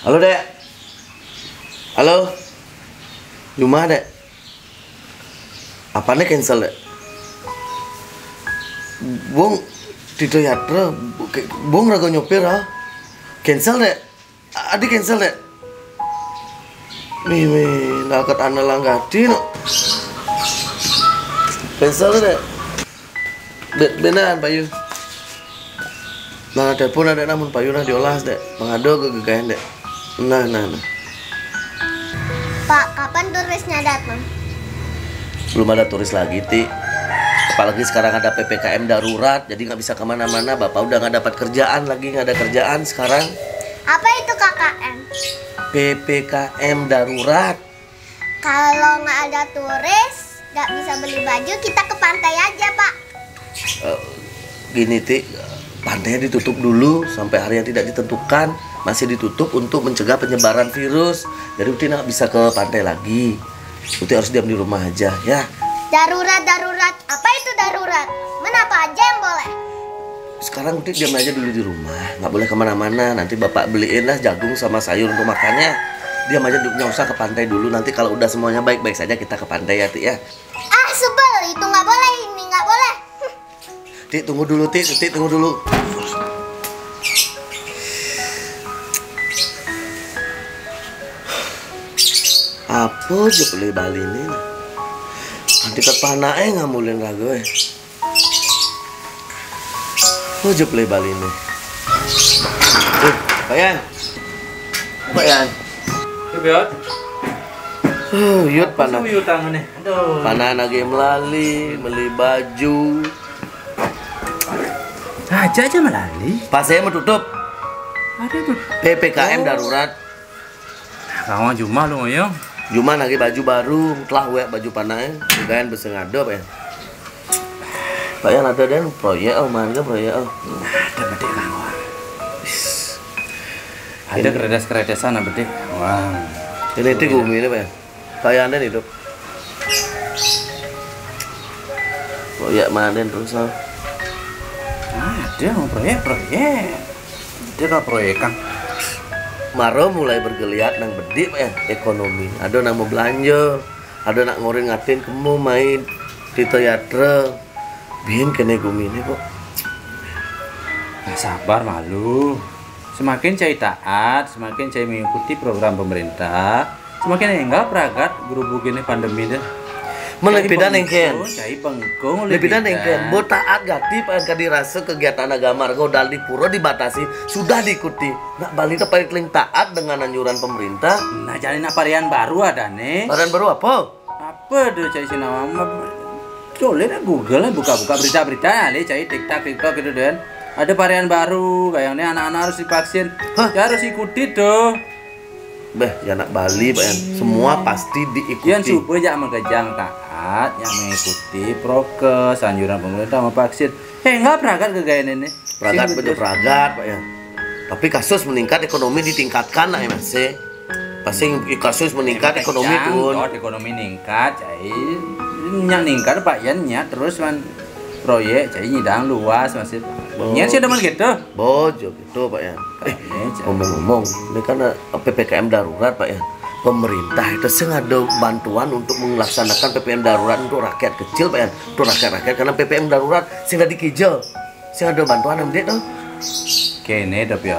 Halo dek. Halo. Jumah dek. Apanya cancel dek? Bung Tito Yatra, bung rago nyopir ah. Cancel dek. Adi cancel dek. Mimi, nakat anak langgati no. Cancel dek. Beneran Payu. Nah telepon ada namun Payu nah diolah dek. Mengado ke gegayan dek. Nah. Pak, kapan turisnya datang? Belum ada turis lagi, Ti. Apalagi sekarang ada PPKM darurat, jadi nggak bisa kemana-mana. Bapak udah nggak dapat kerjaan lagi, nggak ada kerjaan sekarang. Apa itu KKN? PPKM darurat. Kalau nggak ada turis, nggak bisa beli baju, kita ke pantai aja, Pak. Gini, Ti. Pantainya ditutup dulu sampai hari yang tidak ditentukan. Masih ditutup untuk mencegah penyebaran virus. Jadi Uti nggak bisa ke pantai lagi. Uti harus diam di rumah aja, ya. Darurat. Apa itu darurat? Kenapa aja yang boleh? Sekarang Uti diam aja dulu di rumah. Nggak boleh kemana-mana. Nanti Bapak beliin lah jagung sama sayur untuk makannya. Diam aja, nggak usah ke pantai dulu. Nanti kalau udah semuanya baik-baik saja kita ke pantai ya, Ti, ya. Ah, sebel. Itu nggak boleh, ini nggak boleh. Ti, tunggu dulu, Ti. Tunggu dulu. Apa aja beli Bali ini? Nanti ke panai ngamulin ragu Apa aja beli Bali ini? Pak Yan. Yut. Yut panah. Yut tangannya. Aduh. Panah lagi melali, beli baju. Aja melali. Pas saya mau tutup. Ada tuh. PPKM darurat. Kamu cuma lu ngoyong. Cuma lagi baju baru, telah we baju panahnya. Juga besengado Pak Yan. Pak Yan ada dan proyek mangga proyek Ada bedek kamu. Ada keredes-keredesan ada bedek. Wah. Ini gumi ini Pak Yan. Pak Yan dan hidup. Proyek mana terus Ada mau proyek. Dia kalau proyek kan. Maro mulai bergeliat nang bedik Pak ya, ekonomi. Ada nang mau belanja, ada nak ngorin ngatin kamu main di teater. Bikin kene gumi ini kok. Nah, sabar malu. Semakin cai taat, semakin cai mengikuti program pemerintah, semakin enggak peragat guru gini pandemi deh. Melebihan engken. Cai pengkung Lebihan engken. Bo taat gati Pak kan dirasa kegiatan agama rego dal di pura dibatasi sudah diikuti. Nak balik ke paling taat dengan anjuran pemerintah. Nah, jadi nak varian baru ada nih. Varian baru apa? Apa tuh cai sinawa? Boleh dah Google buka-buka berita-berita nih cai TikTok gitu dan ada varian baru kayaknya anak-anak harus divaksin. Ya harus ikuti tuh. Beh, ya nak Bali Pak Yan. Semua pasti diikuti. Yang supaya jangan mengejang taat, yang mengikuti prokes, anjuran pemerintah sama vaksin. Enggak peragat kegayan ini. Peragat bener peragat Pak Yan. Tapi kasus meningkat, ekonomi ditingkatkan lah ya Mas. Pasti kasus meningkat, ekonomi turun. Ekonomi meningkat, cai. Yang meningkat Pak Yan nya terus man proyek cai nyidang luas masih. Nya sih demen gitu. Bojo gitu Pak Yan. Ngomong-ngomong, ini kan PPKM darurat Pak Yan. Pemerintah itu sengaja bantuan untuk melaksanakan PPKM darurat untuk rakyat kecil Pak Yan. Untuk rakyat-rakyat karena PPKM darurat sehingga dikijel. Sengaja bantuan ambil tuh. Kene tapi